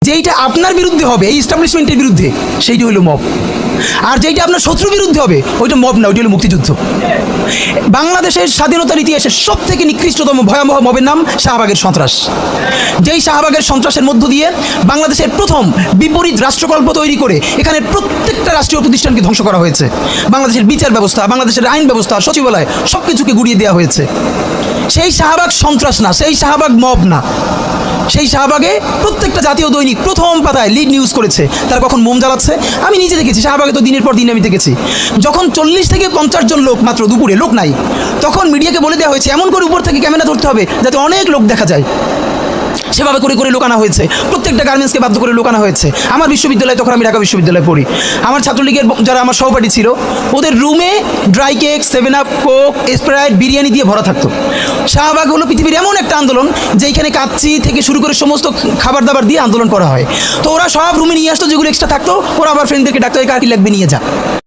যেইটা আপনার বিরুদ্ধে হবে, এই এস্টাবলিশমেন্টের বিরুদ্ধে, সেইটা হলো মব। আর যেইটা আপনার শত্রুর বিরুদ্ধে হবে, ওইটা মব না, ওইটা হলো মুক্তিযুদ্ধ। বাংলাদেশের স্বাধীনতার ইতিহাসে সব থেকে নিকৃষ্টতম ভয়াবহ মবের নাম শাহবাগের সন্ত্রাস। যেই শাহবাগের সন্ত্রাসের মধ্য দিয়ে বাংলাদেশের প্রথম বিপরীত রাষ্ট্রকল্প তৈরি করে এখানে প্রত্যেকটা রাষ্ট্রীয় প্রতিষ্ঠানকে ধ্বংস করা হয়েছে। বাংলাদেশের বিচার ব্যবস্থা, বাংলাদেশের আইন ব্যবস্থা, সচিবালয় সব কিছুকে গুড়িয়ে দেওয়া হয়েছে। সেই শাহবাগ সন্ত্রাস না, সেই শাহবাগ মব না। সেই শাহবাগে প্রত্যেকটা জাতীয় দৈনিক প্রথম পাতায় লিড নিউজ করেছে তারা কখন মোম জ্বালাচ্ছে। আমি নিজে দেখেছি, শাহবাগে তো দিনের পর দিন আমি দেখেছি, যখন 40 থেকে 50 জন লোক মাত্র, দুপুরে লোক নাই, তখন মিডিয়াকে বলে দেওয়া হয়েছে এমন করে উপর থেকে ক্যামেরা ধরতে হবে যাতে অনেক লোক দেখা যায়। সেভাবে করে করে লোক আনা হয়েছে, প্রত্যেকটা গার্মেন্টসকে বাধ্য করে লোক আনা হয়েছে। আমার বিশ্ববিদ্যালয়ে, তখন আমি ঢাকা বিশ্ববিদ্যালয়ে পড়ি, আমার ছাত্রলীগের যারা আমার সহপাঠী ছিল, ওদের রুমে dry cake, 7 up, Coke, Sprite, biryani দিয়ে ভরা থাকতো। শাহবাগ হলো পৃথিবীর এমন একটা আন্দোলন যেখানে কাচ্চি থেকে শুরু করে সমস্ত খাবার দাবার দিয়ে আন্দোলন করা হয়। তো ওরা সব রুমে নিয়ে আসতো, যেগুলো এক্সট্রা থাকতো ওরা আবার ফ্রেন্ডদেরকে ডাকতো, কার কি লাগবে নিয়ে যা।